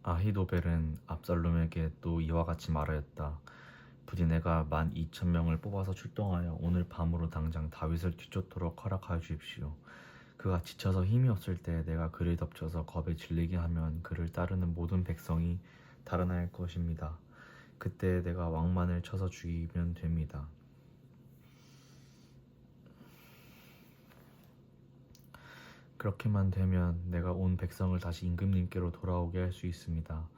아히도벨은 압살롬에게 또 이와 같이 말하였다. 부디 내가 12,000명을 뽑아서 출동하여 오늘 밤으로 당장 다윗을 뒤쫓도록 허락하여 주십시오. 그가 지쳐서 힘이 없을 때 내가 그를 덮쳐서 겁에 질리게 하면 그를 따르는 모든 백성이 달아날 것입니다. 그때 내가 왕만을 쳐서 죽이면 됩니다. 그렇게만 되면 내가 온 백성을 다시 임금님께로 돌아오게 할 수 있습니다.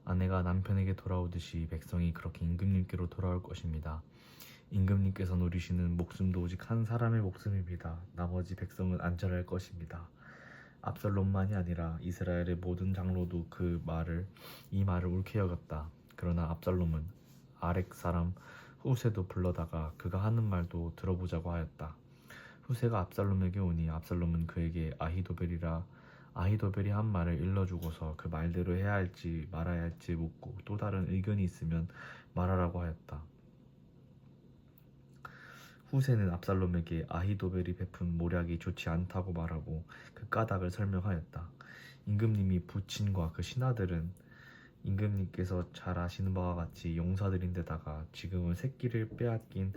아내가 남편에게 돌아오듯이 백성이 그렇게 임금님께로 돌아올 것입니다. 임금님께서 노리시는 목숨도 오직 한 사람의 목숨입니다. 나머지 백성은 안전할 것입니다. 압살롬만이 아니라 이스라엘의 모든 장로도 이 말을 옳게 여겼다. 그러나 압살롬은 아렉 사람 후세도 불러다가 그가 하는 말도 들어보자고 하였다. 후세가 압살롬에게 오니 압살롬은 그에게 아히도벨이 한 말을 일러주고서 그 말대로 해야 할지 말아야 할지 묻고 또 다른 의견이 있으면 말하라고 하였다. 후세는 압살롬에게 아히도벨이 베푼 모략이 좋지 않다고 말하고 그 까닭을 설명하였다. 임금님이 부친과 그 신하들은 임금님께서 잘 아시는 바와 같이 용사들인데다가 지금은 새끼를 빼앗긴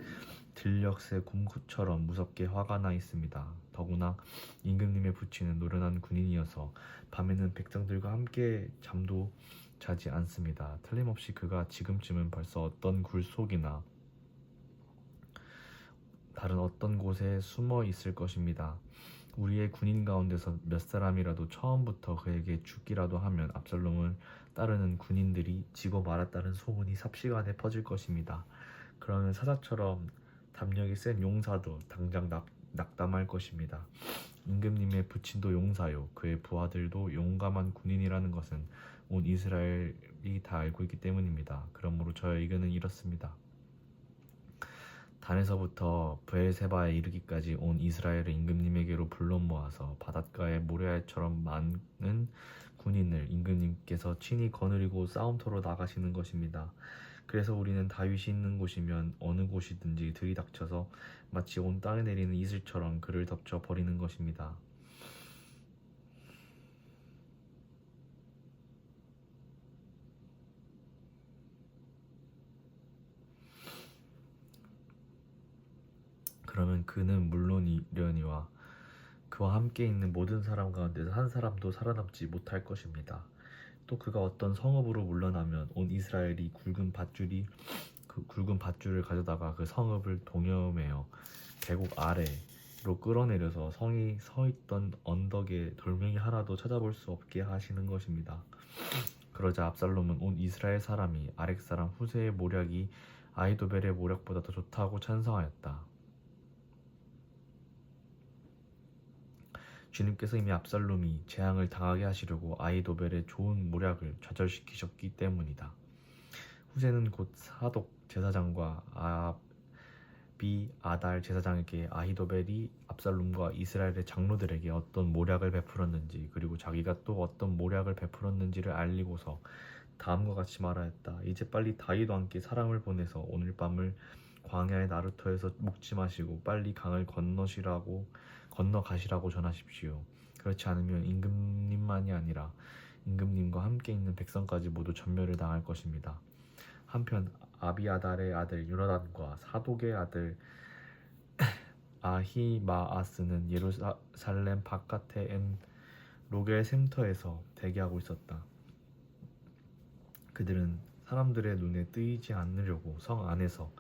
들녘새 곰처럼 무섭게 화가 나 있습니다. 더구나 임금님의 부친은 노련한 군인이어서 밤에는 백성들과 함께 잠도 자지 않습니다. 틀림없이 그가 지금쯤은 벌써 어떤 굴속이나 다른 어떤 곳에 숨어 있을 것입니다. 우리의 군인 가운데서 몇 사람이라도 처음부터 그에게 죽기라도 하면 압살롬을 따르는 군인들이 지고 말았다는 소문이 삽시간에 퍼질 것입니다. 그러면 사자처럼 담력이 센 용사도 당장 낙담할 것입니다. 임금님의 부친도 용사요 그의 부하들도 용감한 군인이라는 것은 온 이스라엘이 다 알고 있기 때문입니다. 그러므로 저의 의견은 이렇습니다. 단에서부터 브엘세바에 이르기까지 온 이스라엘을 임금님에게로 불러 모아서 바닷가의 모래알처럼 많은 군인을 임금님께서 친히 거느리고 싸움터로 나가시는 것입니다. 그래서 우리는 다윗이 있는 곳이면 어느 곳이든지 들이닥쳐서 마치 온 땅에 내리는 이슬처럼 그를 덮쳐 버리는 것입니다. 그러면 그는 물론이려니와 그와 함께 있는 모든 사람 가운데서 한 사람도 살아남지 못할 것입니다. 또 그가 어떤 성읍으로 물러나면 온 이스라엘이 그 굵은 밧줄을 가져다가 그 성읍을 동여매어 계곡 아래로 끌어내려서 성이 서 있던 언덕에 돌멩이 하나도 찾아볼 수 없게 하시는 것입니다. 그러자 압살롬은 온 이스라엘 사람이 아렉 사람 후세의 모략이 아히도벨의 모략보다 더 좋다고 찬성하였다. 주님께서 이미 압살롬이 재앙을 당하게 하시려고 아히도벨의 좋은 모략을 좌절시키셨기 때문이다. 후세는 곧 사독 제사장과 아비아달 제사장에게 아히도벨이 압살롬과 이스라엘의 장로들에게 어떤 모략을 베풀었는지 그리고 자기가 또 어떤 모략을 베풀었는지를 알리고서 다음과 같이 말하였다. 이제 빨리 다윗 왕께 사람을 보내서 오늘 밤을 광야의 나루터에서 묵지 마시고 빨리 강을 건너가시라고 전하십시오. 그렇지 않으면 임금님만이 아니라 임금님과 함께 있는 백성까지 모두 전멸을 당할 것입니다. 한편 아비아달의 아들 요나단과 사독의 아들 아히마아스는 예루살렘 바깥에 엔 로겔 샘터에서 대기하고 있었다. 그들은 사람들의 눈에 뜨이지 않으려고 성 안에서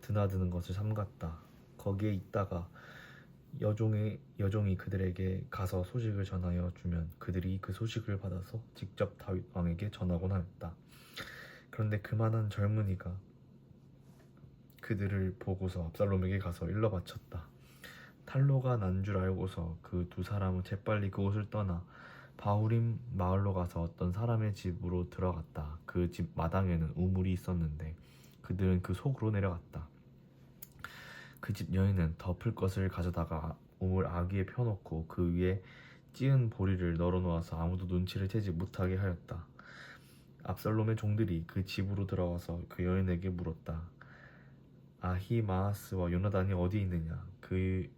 드나드는 것을 삼갔다. 거기에 있다가 여종이 그들에게 가서 소식을 전하여 주면 그들이 그 소식을 받아서 직접 다윗 왕에게 전하곤 하였다. 그런데 그만한 젊은이가 그들을 보고서 압살롬에게 가서 일러 바쳤다. 탈로가 난 줄 알고서 그 두 사람은 재빨리 그곳을 떠나 바후림 마을로 가서 어떤 사람의 집으로 들어갔다. 그 집 마당에는 우물이 있었는데 그들은 그 속으로 내려갔다. 그 집 여인은 덮을 것을 가져다가 우물 아귀에 펴놓고 그 위에 찌은 보리를 널어놓아서 아무도 눈치를 채지 못하게 하였다. 압살롬의 종들이 그 집으로 들어와서 그 여인에게 물었다. 아히마아스와 요나단이 어디 있느냐? 그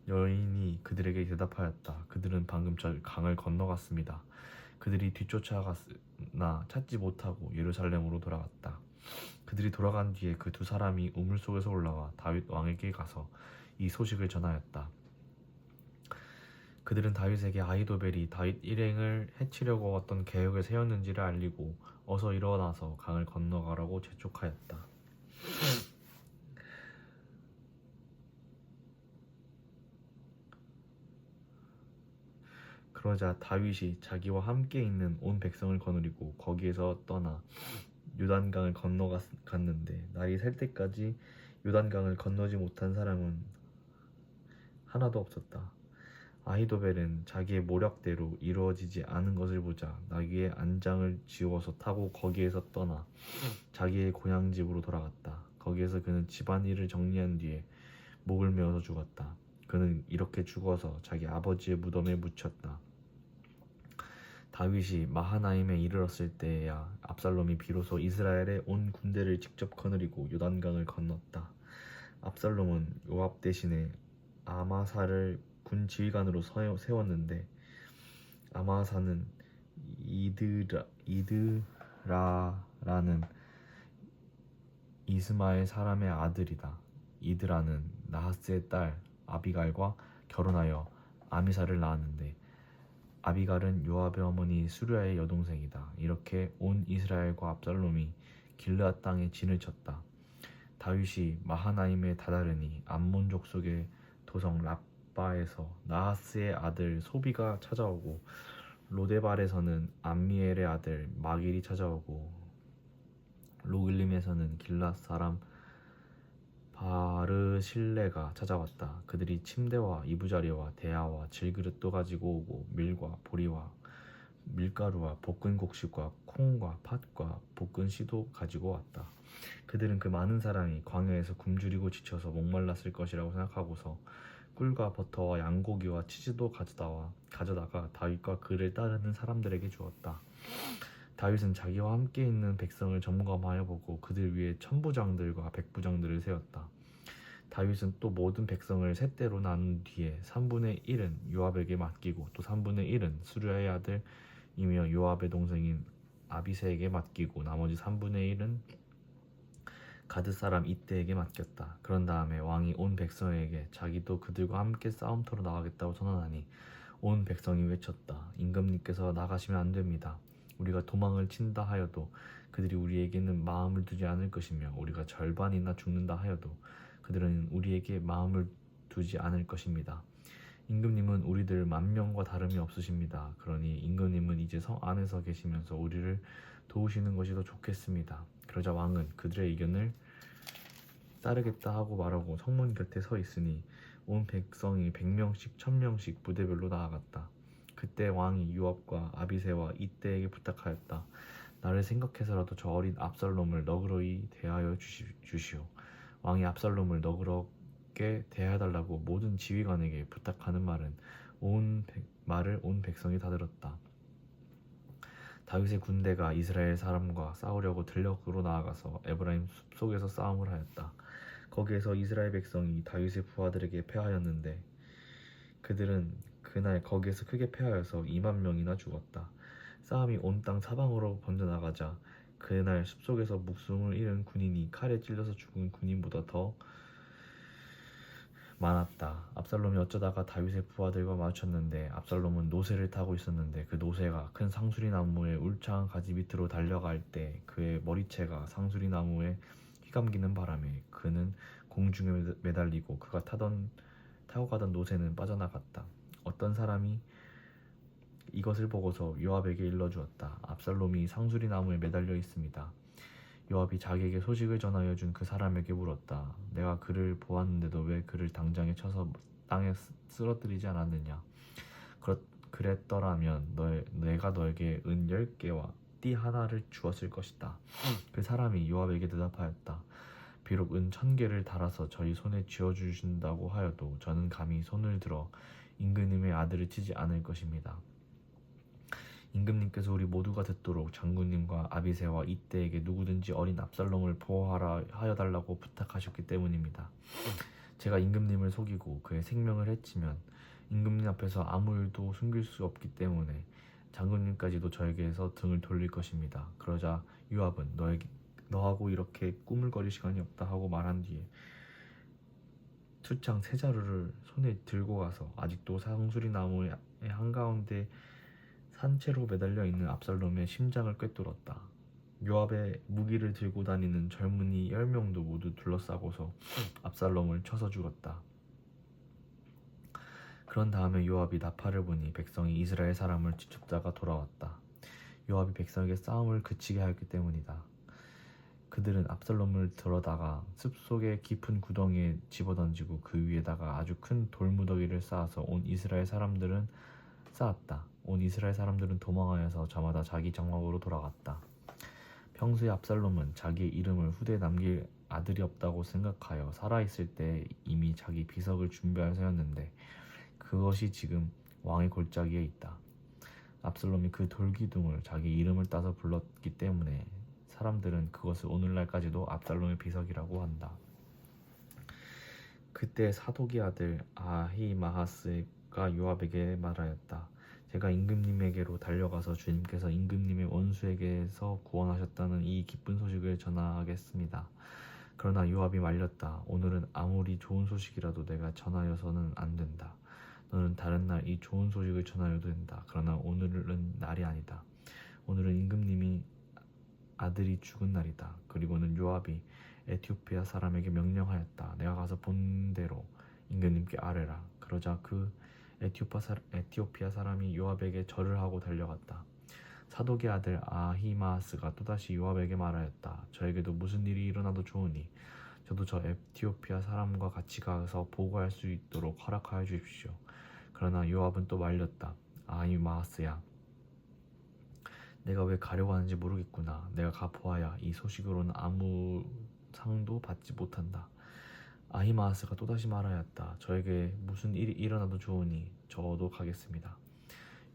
여인이 그들에게 대답하였다. 그들은 방금 저 강을 건너갔습니다. 그들이 뒤쫓아갔으나 찾지 못하고 예루살렘으로 돌아갔다. 그들이 돌아간 뒤에 그 두 사람이 우물 속에서 올라와 다윗 왕에게 가서 이 소식을 전하였다. 그들은 다윗에게 아히도벨이 다윗 일행을 해치려고 어떤 계획을 세웠는지를 알리고 어서 일어나서 강을 건너가라고 재촉하였다. 그러자 다윗이 자기와 함께 있는 온 백성을 거느리고 거기에서 떠나 요단강을 건너갔는데 날이 살 때까지 요단강을 건너지 못한 사람은 하나도 없었다. 아히도벨은 자기의 모략대로 이루어지지 않은 것을 보자 나귀의 안장을 지워서 타고 거기에서 떠나 자기의 고향집으로 돌아갔다. 거기에서 그는 집안일을 정리한 뒤에 목을 메어서 죽었다. 그는 이렇게 죽어서 자기 아버지의 무덤에 묻혔다. 다윗이 마하나임에 이르렀을 때에야 압살롬이 비로소 이스라엘의 온 군대를 직접 거느리고 요단강을 건넜다. 압살롬은 요압 대신에 아마사를 군 지휘관으로 세웠는데 아마사는 이드라라는 이스마엘 사람의 아들이다. 이드라는 나하스의 딸 아비갈과 결혼하여 아미사를 낳았는데 아비갈은 요압의 어머니 수르야의 여동생이다. 이렇게 온 이스라엘과 압살롬이 길르앗 땅에 진을 쳤다. 다윗이 마하나임에 다다르니 암몬 족속의 도성 랍바에서 나하스의 아들 소비가 찾아오고 로데발에서는 암미엘의 아들 마길이 찾아오고 로글림에서는 길앗 사람 바르실레가 찾아왔다. 그들이 침대와 이부자리와 대야와 질그릇도 가지고 오고 밀과 보리와 밀가루와 볶은 곡식과 콩과 팥과 볶은 씨도 가지고 왔다. 그들은 그 많은 사람이 광야에서 굶주리고 지쳐서 목말랐을 것이라고 생각하고서 꿀과 버터와 양고기와 치즈도 가져다가 다윗과 그를 따르는 사람들에게 주었다. 다윗은 자기와 함께 있는 백성을 점검하여 보고 그들 위에 천부장들과 백부장들을 세웠다. 다윗은 또 모든 백성을 셋대로 나눈 뒤에 3분의 1은 요압에게 맡기고 또 3분의 1은 수르야의 아들이며 요압의 동생인 아비새에게 맡기고 나머지 3분의 1은 가드 사람 이때에게 맡겼다. 그런 다음에 왕이 온 백성에게 자기도 그들과 함께 싸움터로 나가겠다고 선언하니 온 백성이 외쳤다. 임금님께서 나가시면 안 됩니다. 우리가 도망을 친다 하여도 그들이 우리에게는 마음을 두지 않을 것이며 우리가 절반이나 죽는다 하여도 그들은 우리에게 마음을 두지 않을 것입니다. 임금님은 우리들 10,000명과 다름이 없으십니다. 그러니 임금님은 이제 성 안에서 계시면서 우리를 도우시는 것이 더 좋겠습니다. 그러자 왕은 그들의 의견을 따르겠다 하고 말하고 성문 곁에 서 있으니 온 백성이 100명씩 1000명씩 부대별로 나아갔다. 그때 왕이 요압과 아비새와 이때에게 부탁하였다. 나를 생각해서라도 저 어린 압살롬을 너그러이 대하여 주시오. 왕이 압살롬을 너그럽게 대해달라고 모든 지휘관에게 부탁하는 말을 온 백성이 다 들었다. 다윗의 군대가 이스라엘 사람과 싸우려고 들녘으로 나아가서 에브라임 숲속에서 싸움을 하였다. 거기에서 이스라엘 백성이 다윗의 부하들에게 패하였는데 그들은 그날 거기에서 크게 패하여서 20,000명이나 죽었다. 싸움이 온 땅 사방으로 번져나가자 그날 숲속에서 목숨을 잃은 군인이 칼에 찔려서 죽은 군인보다 더 많았다. 압살롬이 어쩌다가 다윗의 부하들과 마주쳤는데 압살롬은 노새를 타고 있었는데 그 노새가 큰 상수리 나무의 울창한 가지 밑으로 달려갈 때 그의 머리채가 상수리 나무에 휘감기는 바람에 그는 공중에 매달리고 그가 타고 가던 노새는 빠져나갔다. 어떤 사람이 이것을 보고서 요압에게 일러주었다. 압살롬이 상수리 나무에 매달려 있습니다. 요압이 자기에게 소식을 전하여 준 그 사람에게 물었다. 내가 그를 보았는데도 왜 그를 당장에 쳐서 땅에 쓰러뜨리지 않았느냐? 그랬더라면 내가 너에게 은 10개와 띠 하나를 주었을 것이다. 그 사람이 요압에게 대답하였다. 비록 은 1,000개를 달아서 저희 손에 쥐어주신다고 하여도 저는 감히 손을 들어 임금님의 아들을 치지 않을 것입니다. 임금님께서 우리 모두가 듣도록 장군님과 아비새와 이때에게 누구든지 어린 압살롬을 보호하라 하여달라고 부탁하셨기 때문입니다. 제가 임금님을 속이고 그의 생명을 해치면 임금님 앞에서 아무 일도 숨길 수 없기 때문에 장군님까지도 저에게서 등을 돌릴 것입니다. 그러자 요압은 너하고 이렇게 꾸물거릴 시간이 없다 하고 말한 뒤에 투창 세 자루를 손에 들고 가서 아직도 상수리 나무의 한가운데 산채로 매달려 있는 압살롬의 심장을 꿰뚫었다. 요압의 무기를 들고 다니는 젊은이 10명도 모두 둘러싸고서 압살롬을 쳐서 죽었다. 그런 다음에 요압이 나팔을 부니 백성이 이스라엘 사람을 뒤쫓다가 돌아왔다. 요압이 백성에게 싸움을 그치게 하였기 때문이다. 그들은 압살롬을 들어다가 습속의 깊은 구덩이에 집어던지고 그 위에다가 아주 큰 돌무더기를 쌓아서 온 이스라엘 사람들은 도망하여서 저마다 자기 장막으로 돌아갔다. 평소에 압살롬은 자기의 이름을 후대에 남길 아들이 없다고 생각하여 살아있을 때 이미 자기 비석을 준비하였는데 그것이 지금 왕의 골짜기에 있다. 압살롬이 그 돌기둥을 자기 이름을 따서 불렀기 때문에 사람들은 그것을 오늘날까지도 압살롬의 비석이라고 한다. 그때 사독의 아들 아히마하스가 요압에게 말하였다. 제가 임금님에게로 달려가서 주님께서 임금님의 원수에게서 구원하셨다는 이 기쁜 소식을 전하겠습니다. 그러나 요압이 말렸다. 오늘은 아무리 좋은 소식이라도 내가 전하여서는 안 된다. 너는 다른 날 이 좋은 소식을 전하여도 된다. 그러나 오늘은 날이 아니다. 오늘은 임금님이 아들이 죽은 날이다. 그리고는 요압이 에티오피아 사람에게 명령하였다. 내가 가서 본 대로 임금님께 아뢰라. 그러자 그 에티오피아 사람이 요압에게 절을 하고 달려갔다. 사독의 아들 아히마스가 또다시 요압에게 말하였다. 저에게도 무슨 일이 일어나도 좋으니 저도 저 에티오피아 사람과 같이 가서 보고할 수 있도록 허락하여 주십시오. 그러나 요압은 또 말렸다. 아히마스야, 내가 왜 가려고 하는지 모르겠구나. 내가 가보아야 이 소식으로는 아무 상도 받지 못한다. 아히마아스가 또다시 말하였다. 저에게 무슨 일이 일어나도 좋으니 저도 가겠습니다.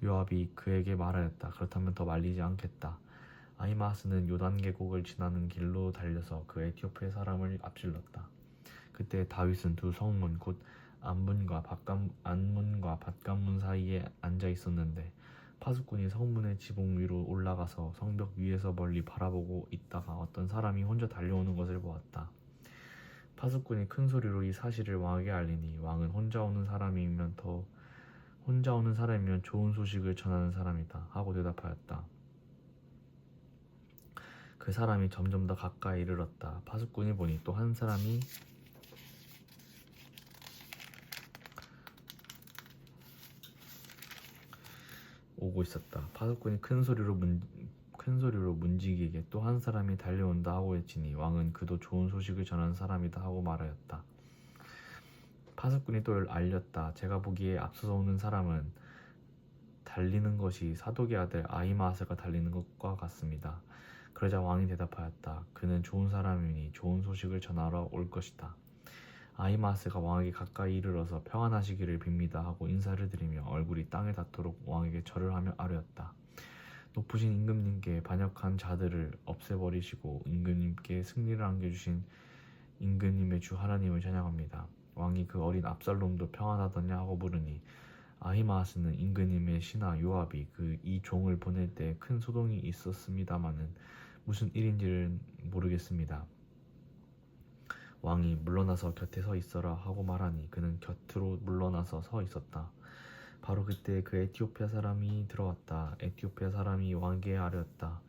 요압이 그에게 말하였다. 그렇다면 더 말리지 않겠다. 아히마아스는 요단 계곡을 지나는 길로 달려서 그 에티오피아 사람을 앞질렀다. 그때 다윗은 두 성문 곧 안문과 밭관문 사이에 앉아 있었는데 파수꾼이 성문의 지붕 위로 올라가서 성벽 위에서 멀리 바라보고 있다가 어떤 사람이 혼자 달려오는 것을 보았다. 파수꾼이 큰 소리로 이 사실을 왕에게 알리니 왕은 혼자 오는 사람이면 좋은 소식을 전하는 사람이다 하고 대답하였다. 그 사람이 점점 더 가까이 이르렀다. 파수꾼이 보니 또 한 사람이 오고 있었다. 파수꾼이 큰 소리로 문지기에게 또 한 사람이 달려온다 하고 외치니 왕은 그도 좋은 소식을 전하는 사람이다 하고 말하였다. 파수꾼이 또 알렸다. 제가 보기에 앞서서 오는 사람은 달리는 것이 사독의 아들 아히마아스가 달리는 것과 같습니다. 그러자 왕이 대답하였다. 그는 좋은 사람이니 좋은 소식을 전하러 올 것이다. 아히마아스가 왕에게 가까이 이르러서 평안하시기를 빕니다 하고 인사를 드리며 얼굴이 땅에 닿도록 왕에게 절을 하며 아뢰었다. 높으신 임금님께 반역한 자들을 없애버리시고 임금님께 승리를 안겨주신 임금님의 주 하나님을 찬양합니다. 왕이 그 어린 압살롬도 평안하더냐 하고 물으니 아히마아스는 임금님의 신하 요압이 이 종을 보낼 때 큰 소동이 있었습니다마는 무슨 일인지를 모르겠습니다. 왕이 물러나서 곁에 서 있어라 하고 말하니 그는 곁으로 물러나서 서 있었다. 바로 그때 그 에티오피아 사람이 들어왔다. 에티오피아 사람이 왕에게 아뢰었다.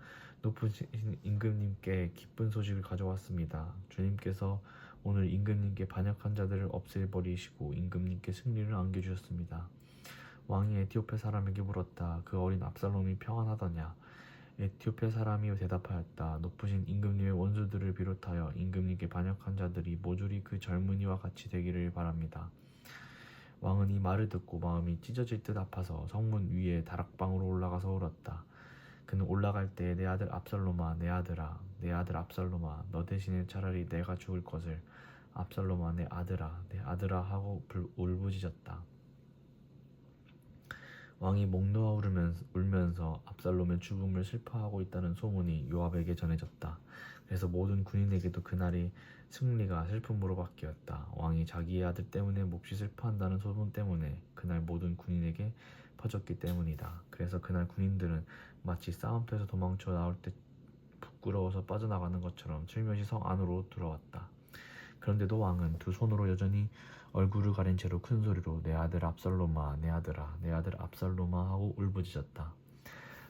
높으신 임금님께 기쁜 소식을 가져왔습니다. 주님께서 오늘 임금님께 반역한 자들을 없애버리시고 임금님께 승리를 안겨주셨습니다. 왕이 에티오피아 사람에게 물었다. 그 어린 압살롬이 평안하더냐? 에티오피아 사람이 대답하였다. 높으신 임금님의 원수들을 비롯하여 임금님께 반역한 자들이 모조리 그 젊은이와 같이 되기를 바랍니다. 왕은 이 말을 듣고 마음이 찢어질 듯 아파서 성문 위에 다락방으로 올라가서 울었다. 그는 올라갈 때 내 아들 압살롬아, 내 아들 압살롬아, 너 대신에 차라리 내가 죽을 것을. 압살롬아, 내 아들아 하고 울부짖었다. 왕이 목 놓아 울면서 압살롬의 죽음을 슬퍼하고 있다는 소문이 요압에게 전해졌다. 그래서 모든 군인에게도 그날이 승리가 슬픔으로 바뀌었다. 왕이 자기의 아들 때문에 몹시 슬퍼한다는 소문 때문에 그날 모든 군인에게 퍼졌기 때문이다. 그래서 그날 군인들은 마치 싸움터에서 도망쳐 나올 때 부끄러워서 빠져나가는 것처럼 슬며시 성 안으로 들어왔다. 그런데도 왕은 두 손으로 여전히 얼굴을 가린 채로 큰 소리로 내 아들 압살롬아, 내 아들아, 내 아들 압살롬아 하고 울부짖었다.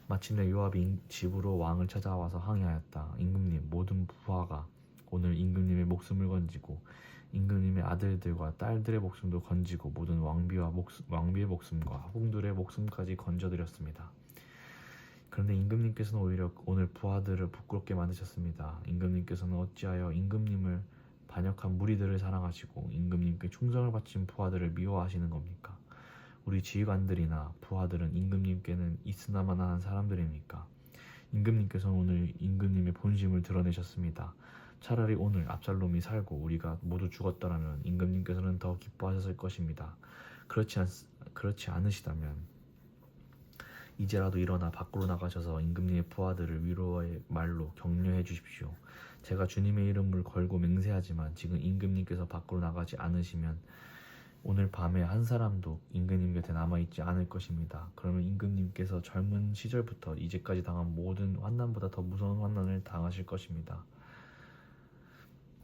마침내 요압이 집으로 왕을 찾아와서 항의하였다. 임금님, 모든 부하가 오늘 임금님의 목숨을 건지고 임금님의 아들들과 딸들의 목숨도 건지고 모든 왕비의 목숨과 홍들의 목숨까지 건져드렸습니다. 그런데 임금님께서는 오히려 오늘 부하들을 부끄럽게 만드셨습니다. 임금님께서는 어찌하여 임금님을 반역한 무리들을 사랑하시고 임금님께 충성을 바친 부하들을 미워하시는 겁니까? 우리 지휘관들이나 부하들은 임금님께는 있으나마나한 사람들입니까? 임금님께서는 오늘 임금님의 본심을 드러내셨습니다. 차라리 오늘 압살롬이 살고 우리가 모두 죽었더라면 임금님께서는 더 기뻐하셨을 것입니다. 그렇지 않으시다면 이제라도 일어나 밖으로 나가셔서 임금님의 부하들을 위로의 말로 격려해 주십시오. 제가 주님의 이름을 걸고 맹세하지만 지금 임금님께서 밖으로 나가지 않으시면 오늘 밤에 한 사람도 임금님 곁에 남아있지 않을 것입니다. 그러면 임금님께서 젊은 시절부터 이제까지 당한 모든 환난보다 더 무서운 환난을 당하실 것입니다.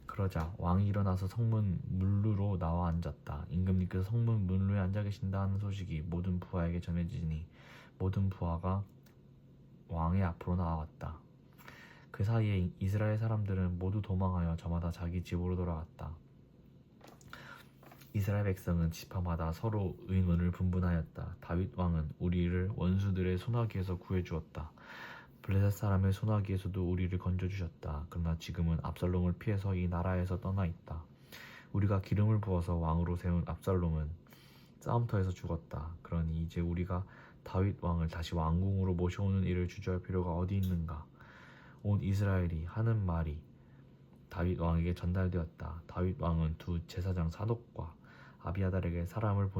그러자 왕이 일어나서 성문 문루로 나와 앉았다. 임금님께서 성문 문루에 앉아 계신다는 소식이 모든 부하에게 전해지니 모든 부하가 왕의 앞으로 나왔다. 그 사이에 이스라엘 사람들은 모두 도망하여 저마다 자기 집으로 돌아갔다. 이스라엘 백성은 지파마다 서로 의논을 분분하였다. 다윗 왕은 우리를 원수들의 손아귀에서 구해주었다. 블레셋 사람의 손아귀에서도 우리를 건져주셨다. 그러나 지금은 압살롬을 피해서 이 나라에서 떠나 있다. 우리가 기름을 부어서 왕으로 세운 압살롬은 싸움터에서 죽었다. 그러니 이제 우리가 다윗 왕을 다시 왕궁으로 모셔오는 일을 주저할 필요가 어디 있는가? 온 이스라엘이 하는 말이 다윗 왕에게 전달되었다. 다윗 왕은 두 제사장 사독과 아비아달에게 사람을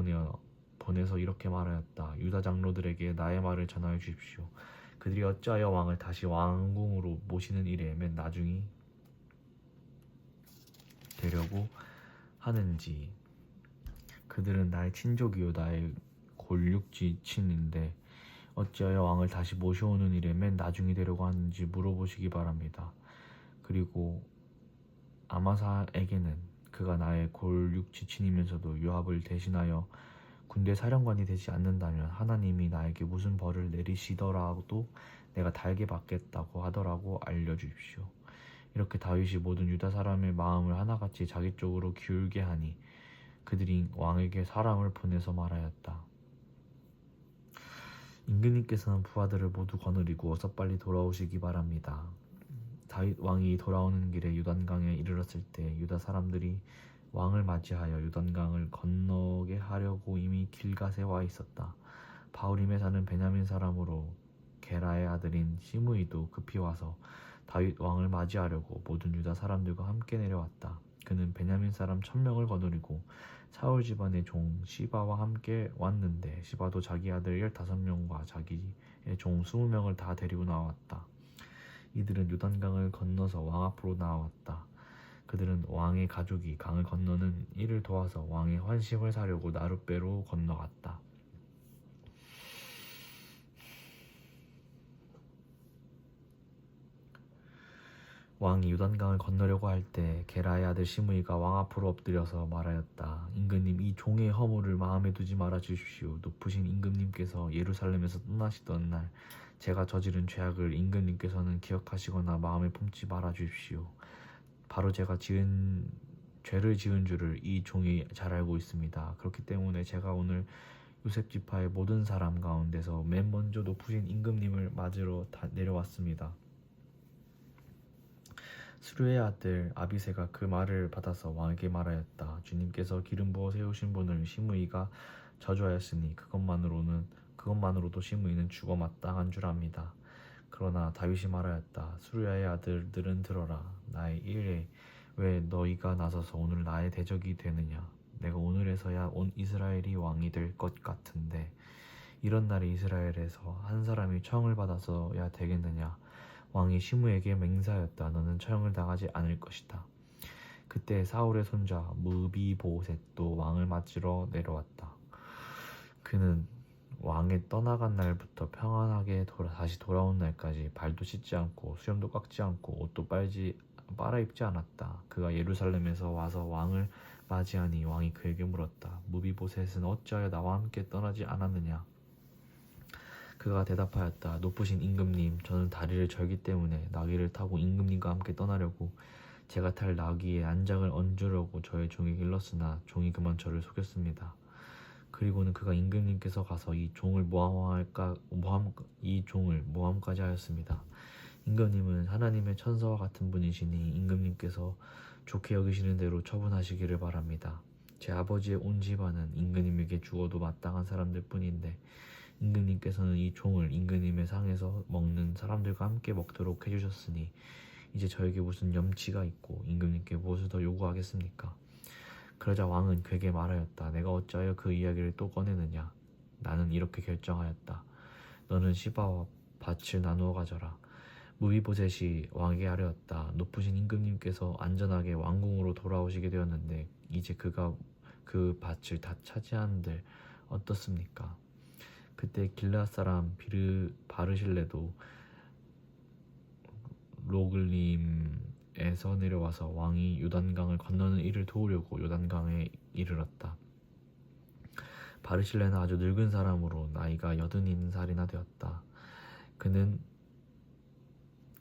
보내서 이렇게 말하였다. 유다 장로들에게 나의 말을 전하여 주십시오. 그들이 어찌하여 왕을 다시 왕궁으로 모시는 일에 맨 나중이 되려고 하는지. 그들은 나의 친족이요 나의 골육지친인데 어찌하여 왕을 다시 모셔오는 일에 맨 나중이 되려고 하는지 물어보시기 바랍니다. 그리고 아마사에게는 그가 나의 골육지친이면서도 요압을 대신하여 군대 사령관이 되지 않는다면 하나님이 나에게 무슨 벌을 내리시더라도 내가 달게 받겠다고 하더라고 알려주십시오. 이렇게 다윗이 모든 유다 사람의 마음을 하나같이 자기 쪽으로 기울게 하니 그들이 왕에게 사람을 보내서 말하였다. 임금님께서는 부하들을 모두 거느리고 어서 빨리 돌아오시기 바랍니다. 다윗 왕이 돌아오는 길에 요단강에 이르렀을 때 유다 사람들이 왕을 맞이하여 요단강을 건너게 하려고 이미 길갓에 와 있었다. 바후림에 사는 베냐민 사람으로 게라의 아들인 시므이도 급히 와서 다윗 왕을 맞이하려고 모든 유다 사람들과 함께 내려왔다. 그는 베냐민 사람 1000명을 거느리고 사울 집안의 종 시바와 함께 왔는데 시바도 자기 아들 15명과 자기의 종 20명을 다 데리고 나왔다. 이들은 요단강을 건너서 왕 앞으로 나왔다. 그들은 왕의 가족이 강을 건너는 이를 도와서 왕의 환심을 사려고 나룻배로 건너갔다. 왕이 요단강을 건너려고 할 때 게라의 아들 시므이가 왕 앞으로 엎드려서 말하였다. 임금님, 이 종의 허물을 마음에 두지 말아 주십시오. 높으신 임금님께서 예루살렘에서 떠나시던 날 제가 저지른 죄악을 임금님께서는 기억하시거나 마음에 품지 말아 주십시오. 바로 제가 죄를 지은 줄을 이 종이 잘 알고 있습니다. 그렇기 때문에 제가 오늘 요셉 지파의 모든 사람 가운데서 맨 먼저 높으신 임금님을 맞으러 내려왔습니다. 스루의 아들 아비새가 그 말을 받아서 왕에게 말하였다. 주님께서 기름 부어 세우신 분을 시므이가 저주하였으니 그것만으로도 시므이는 죽어 마땅한 줄 압니다. 그러나 다윗이 말하였다. 스루야의 아들들은 들어라. 나의 일에 왜 너희가 나서서 오늘 나의 대적이 되느냐? 내가 오늘에서야 온 이스라엘이 왕이 될 것 같은데 이런 날에 이스라엘에서 한 사람이 처형을 받아서야 되겠느냐? 왕이 시므에게 맹세하였다. 너는 처형을 당하지 않을 것이다. 그때 사울의 손자 무비보셋도 왕을 맞으러 내려왔다. 그는 왕의 떠나간 날부터 평안하게 다시 돌아온 날까지 발도 씻지 않고 수염도 깎지 않고 옷도 빨아입지 않았다. 그가 예루살렘에서 와서 왕을 맞이하니 왕이 그에게 물었다. 무비보셋은 어찌하여 나와 함께 떠나지 않았느냐? 그가 대답하였다. 높으신 임금님, 저는 다리를 절기 때문에 나귀를 타고 임금님과 함께 떠나려고 제가 탈 나귀에 안장을 얹으려고 저의 종에게 일렀으나 종이 그만 저를 속였습니다. 그리고는 그가 임금님께서 가서 이 종을 모함까지 하였습니다. 임금님은 하나님의 천사와 같은 분이시니 임금님께서 좋게 여기시는 대로 처분하시기를 바랍니다. 제 아버지의 온 집안은 임금님에게 주어도 마땅한 사람들 뿐인데 임금님께서는 이 종을 임금님의 상에서 먹는 사람들과 함께 먹도록 해주셨으니 이제 저에게 무슨 염치가 있고 임금님께 무엇을 더 요구하겠습니까? 그러자 왕은 그에게 말하였다. 내가 어찌하여 그 이야기를 또 꺼내느냐? 나는 이렇게 결정하였다. 너는 시바와 밭을 나누어 가져라. 무비보셋이 왕에게 아뢰었다. 높으신 임금님께서 안전하게 왕궁으로 돌아오시게 되었는데 이제 그가 그 밭을 다 차지하는들 어떻습니까? 그때 길르앗 사람 바르실레도 로글림에서 내려와서 왕이 요단강을 건너는 일을 도우려고 요단강에 이르렀다. 바르실레는 아주 늙은 사람으로 나이가 80살이나 되었다. 그는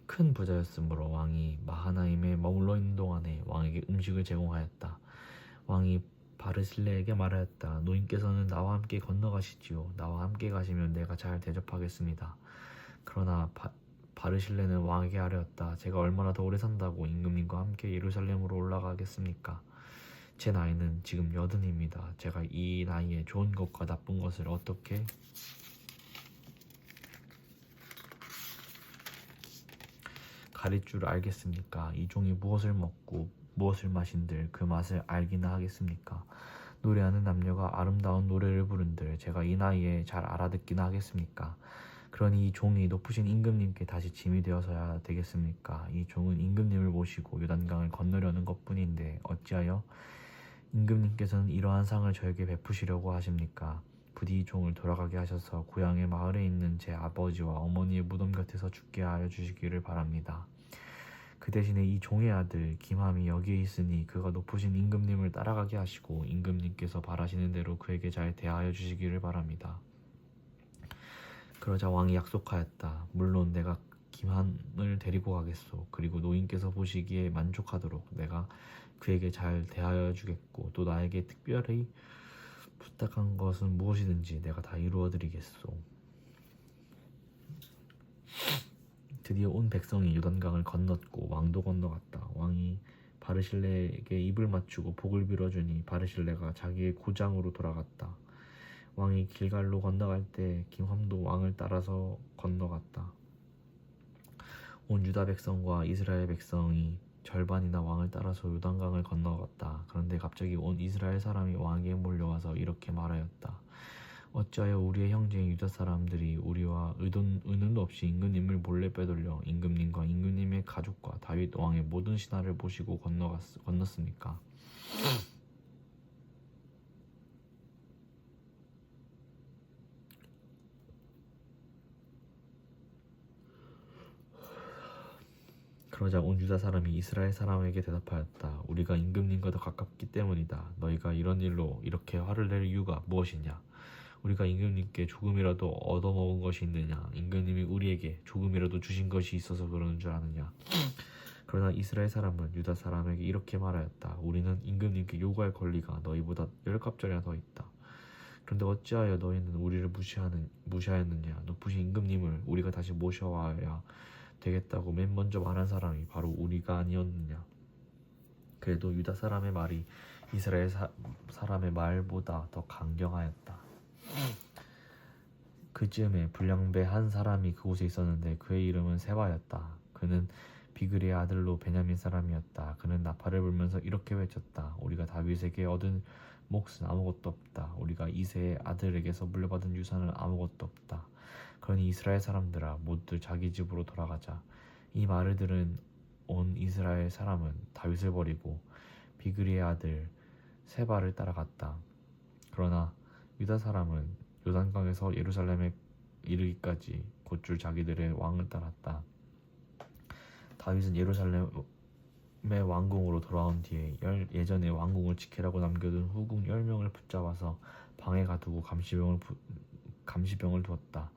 큰 부자였으므로 왕이 마하나임에 머물러 있는 동안에 왕에게 음식을 제공하였다. 왕이 바르실레에게 말하였다. 노인께서는 나와 함께 건너가시지요. 나와 함께 가시면 내가 잘 대접하겠습니다. 그러나 바르실레는 왕에게 아뢰었다. 제가 얼마나 더 오래 산다고 임금님과 함께 예루살렘으로 올라가겠습니까? 제 나이는 지금 80입니다. 제가 이 나이에 좋은 것과 나쁜 것을 어떻게 가릴 줄 알겠습니까? 이 종이 무엇을 먹고 무엇을 마신들 그 맛을 알기나 하겠습니까? 노래하는 남녀가 아름다운 노래를 부른들 제가 이 나이에 잘 알아듣기나 하겠습니까? 그러니 이 종이 높으신 임금님께 다시 짐이 되어서야 되겠습니까? 이 종은 임금님을 모시고 요단강을 건너려는 것뿐인데 어찌하여 임금님께서는 이러한 상을 저에게 베푸시려고 하십니까? 부디 이 종을 돌아가게 하셔서 고향의 마을에 있는 제 아버지와 어머니의 무덤 곁에서 죽게 하여 주시기를 바랍니다. 그 대신에 이 종의 아들 김함이 여기에 있으니 그가 높으신 임금님을 따라가게 하시고 임금님께서 바라시는 대로 그에게 잘 대하여 주시기를 바랍니다. 그러자 왕이 약속하였다. 물론 내가 김함을 데리고 가겠소. 그리고 노인께서 보시기에 만족하도록 내가 그에게 잘 대하여 주겠고 또 나에게 특별히 부탁한 것은 무엇이든지 내가 다 이루어 드리겠소. 드디어 온 백성이 요단강을 건넜고 왕도 건너갔다. 왕이 바르실레에게 입을 맞추고 복을 빌어주니 바르실레가 자기의 고장으로 돌아갔다. 왕이 길갈로 건너갈 때 김함도 왕을 따라서 건너갔다. 온 유다 백성과 이스라엘 백성이 절반이나 왕을 따라서 요단강을 건너갔다. 그런데 갑자기 온 이스라엘 사람이 왕에게 몰려와서 이렇게 말하였다. 어찌하여 우리의 형제인 유다 사람들이 우리와 의논도 없이 임금님을 몰래 빼돌려 임금님과 임금님의 가족과 다윗 왕의 모든 신하를 모시고 건넜습니까? 그러자 온 유다 사람이 이스라엘 사람에게 대답하였다. 우리가 임금님과 더 가깝기 때문이다. 너희가 이런 일로 이렇게 화를 낼 이유가 무엇이냐? 우리가 임금님께 조금이라도 얻어먹은 것이 있느냐? 임금님이 우리에게 조금이라도 주신 것이 있어서 그러는 줄 아느냐? 그러나 이스라엘 사람은 유다 사람에게 이렇게 말하였다. 우리는 임금님께 요구할 권리가 너희보다 10갑절이나 더 있다. 그런데 어찌하여 너희는 우리를 무시하였느냐? 높으신 임금님을 우리가 다시 모셔와야 되겠다고 맨 먼저 말한 사람이 바로 우리가 아니었느냐? 그래도 유다 사람의 말이 이스라엘 사람의 말보다 더 강경하였다. 그즈음에 불량배 한 사람이 그곳에 있었는데 그의 이름은 세바였다. 그는 비그리의 아들로 베냐민 사람이었다. 그는 나팔을 불면서 이렇게 외쳤다. 우리가 다윗에게 얻은 몫은 아무것도 없다. 우리가 이새의 아들에게서 물려받은 유산은 아무것도 없다. 그러니 이스라엘 사람들아 모두 자기 집으로 돌아가자. 이 말을 들은 온 이스라엘 사람은 다윗을 버리고 비그리의 아들 세바를 따라갔다. 그러나 유다 사람은 요단강에서 예루살렘에 이르기까지 곧줄 자기들의 왕을 따랐다. 다윗은 예루살렘의 왕궁으로 돌아온 뒤에 예전에 왕궁을 지키라고 남겨둔 후궁 10명을 붙잡아서 방에 가두고 감시병을 두었다.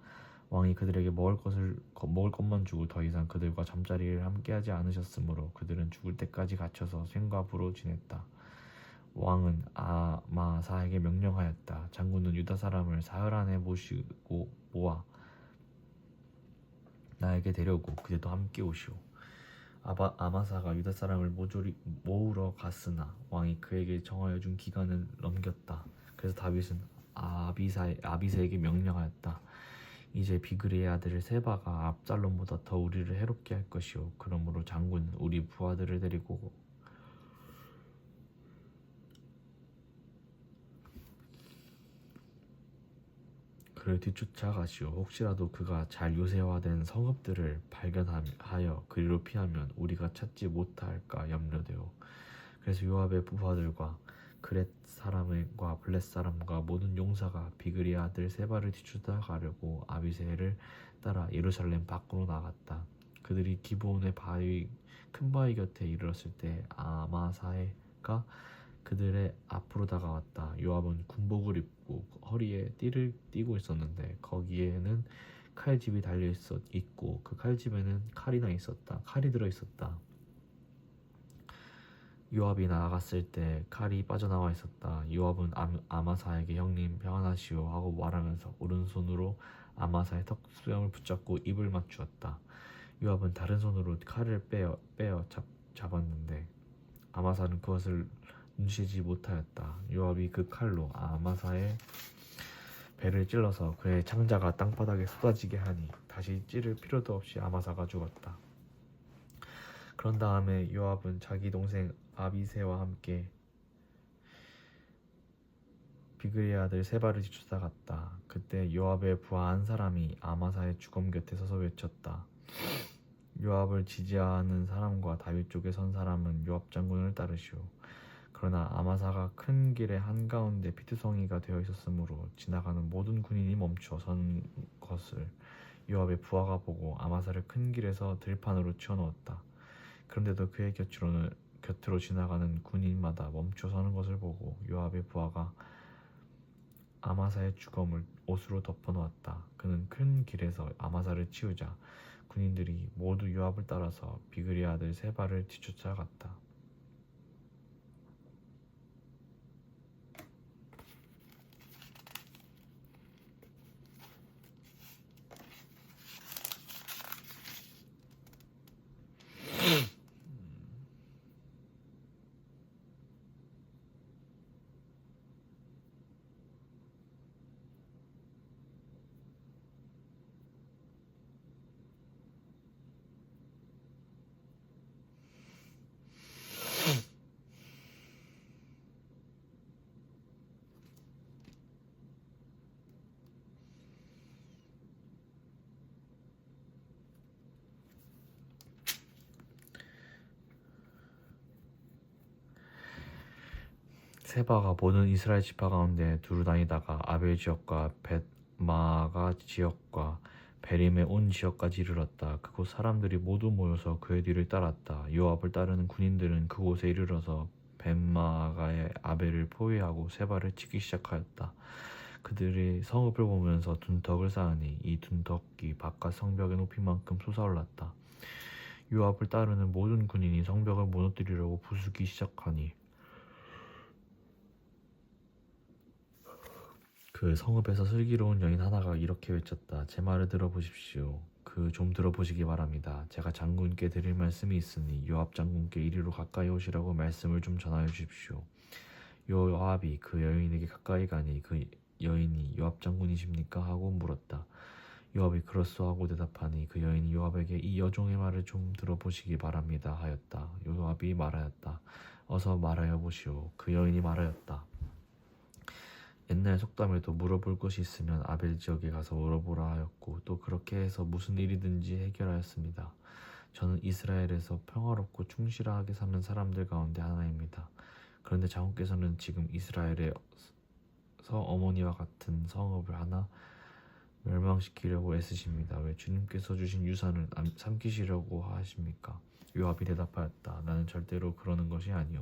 왕이 그들에게 먹을 것만 주고 더 이상 그들과 잠자리를 함께하지 않으셨으므로 그들은 죽을 때까지 갇혀서 쇠과 부로 지냈다. 왕은 아마사에게 명령하였다. 장군은 유다 사람을 사흘 안에 모아 나에게 데려오고 그들도 함께 오시오. 아마사가 유다 사람을 모으러 갔으나 왕이 그에게 정하여 준 기간을 넘겼다. 그래서 다윗은 아비새에게 명령하였다. 이제 비그리의 아들 세바가 압살롬보다 더 우리를 해롭게 할 것이오. 그러므로 장군 우리 부하들을 데리고 그를 뒤쫓아 가시오. 혹시라도 그가 잘 요새화된 성읍들을 발견하여 그리로 피하면 우리가 찾지 못할까 염려되오. 그래서 요압의 부하들과 그렛 사람과 블렛 사람과 모든 용사가 비그리 아들 세바를 뒤쫓아 가려고 아비새를 따라 예루살렘 밖으로 나갔다. 그들이 기브온의 큰 바위 곁에 이르렀을 때 아마사가 그들의 앞으로 다가왔다. 요압은 군복을 입고 허리에 띠를 띠고 있었는데 거기에는 칼집이 달려 있고 그 칼집에는 칼이 들어 있었다. 요압이 나아갔을 때 칼이 빠져나와 있었다. 요압은 아마사에게 형님 평안하시오 하고 말하면서 오른손으로 아마사의 턱수염을 붙잡고 입을 맞추었다. 요압은 다른 손으로 칼을 빼어 잡았는데 아마사는 그것을 눈치채지 못하였다. 요압이 그 칼로 아마사의 배를 찔러서 그의 창자가 땅바닥에 쏟아지게 하니 다시 찌를 필요도 없이 아마사가 죽었다. 그런 다음에 요압은 자기 동생 아비새와 함께 비그리의 아들 세바를 뒤쫓아갔다. 그때 요압의 부하 한 사람이 아마사의 주검 곁에 서서 외쳤다. 요압을 지지하는 사람과 다윗 쪽에 선 사람은 요압 장군을 따르시오. 그러나 아마사가 큰 길의 한가운데 피투성이가 되어 있었으므로 지나가는 모든 군인이 멈춰 선 것을 요압의 부하가 보고 아마사를 큰 길에서 들판으로 치워놓았다. 그런데도 그의 곁으로 지나가는 군인마다 멈춰 서는 것을 보고 요압의 부하가 아마사의 주검을 옷으로 덮어놓았다. 그는 큰 길에서 아마사를 치우자 군인들이 모두 요압을 따라서 비그리 아들 세바를 뒤쫓아갔다. 세바가 모든 이스라엘 지파 가운데 두루 다니다가 아벨 지역과 벳마가 지역과 베림의 온 지역까지 이르렀다. 그곳 사람들이 모두 모여서 그의 뒤를 따랐다. 요압을 따르는 군인들은 그곳에 이르러서 벳마가의 아벨을 포위하고 세바를 치기 시작하였다. 그들이 성읍을 보면서 둔덕을 쌓으니 이 둔덕이 바깥 성벽의 높이만큼 솟아올랐다. 요압을 따르는 모든 군인이 성벽을 무너뜨리려고 부수기 시작하니 그 성읍에서 슬기로운 여인 하나가 이렇게 외쳤다. 제 말을 들어보십시오. 좀 들어보시기 바랍니다. 제가 장군께 드릴 말씀이 있으니 요압 장군께 이리로 가까이 오시라고 말씀을 좀 전하여 주십시오. 요압이 그 여인에게 가까이 가니 그 여인이 요압 장군이십니까? 하고 물었다. 요압이 그렇소 하고 대답하니 그 여인이 요압에게 이 여종의 말을 좀 들어보시기 바랍니다 하였다. 요압이 말하였다. 어서 말하여 보시오. 그 여인이 말하였다. 옛날 속담에도 물어볼 것이 있으면 아벨 지역에 가서 물어보라 하였고 또 그렇게 해서 무슨 일이든지 해결하였습니다. 저는 이스라엘에서 평화롭고 충실하게 사는 사람들 가운데 하나입니다. 그런데 장군께서는 지금 이스라엘에 어머니와 같은 성읍을 하나 멸망시키려고 애쓰십니다. 왜 주님께서 주신 유산을 삼키시려고 하십니까? 요압이 대답하였다. 나는 절대로 그러는 것이 아니오.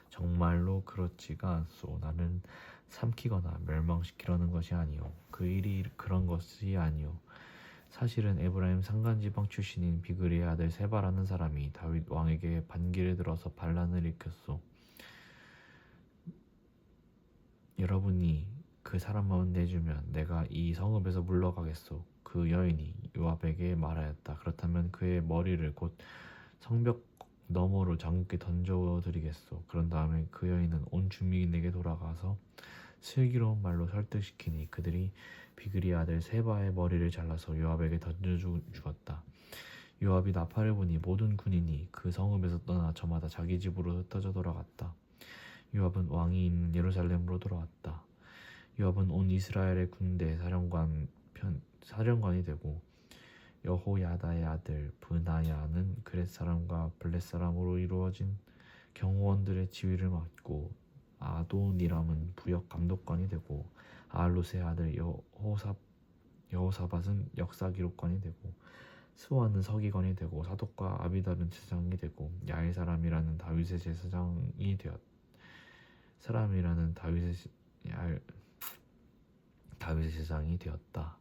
정말로 그렇지가 않소. 나는 삼키거나 멸망시키려는 것이 아니오. 그 일이 그런 것이 아니오. 사실은 에브라임 산간지방 출신인 비그리의 아들 세바라는 사람이 다윗 왕에게 반기를 들어서 반란을 일으켰소. 여러분이 그 사람만 내주면 내가 이 성읍에서 물러가겠소. 그 여인이 요압에게 말하였다. 그렇다면 그의 머리를 곧 성벽 너머로 장군께 던져드리겠소. 그런 다음에 그 여인은 온 주민에게 돌아가서 슬기로운 말로 설득시키니 그들이 비그리 아들 세바의 머리를 잘라서 요압에게 던져주었다. 요압이 나팔을 부니 모든 군인이 그 성읍에서 떠나 저마다 자기 집으로 흩어져 돌아갔다. 요압은 왕이 있는 예루살렘으로 돌아왔다. 요압은 온 이스라엘의 군대 사령관이 되고 여호야다의 아들 브나야는 그렛 사람과 블렛 사람으로 이루어진 경호원들의 지휘를 맡고 아도니람은 부역 감독관이 되고 아알롯의 아들 여호사밧은 역사 기록관이 되고 스와는 서기관이 되고 사독과 아비달은 제사장이 되고 야엘 사람이라는 다윗의 제사장이 되었다. 다윗의 제사장이 되었다.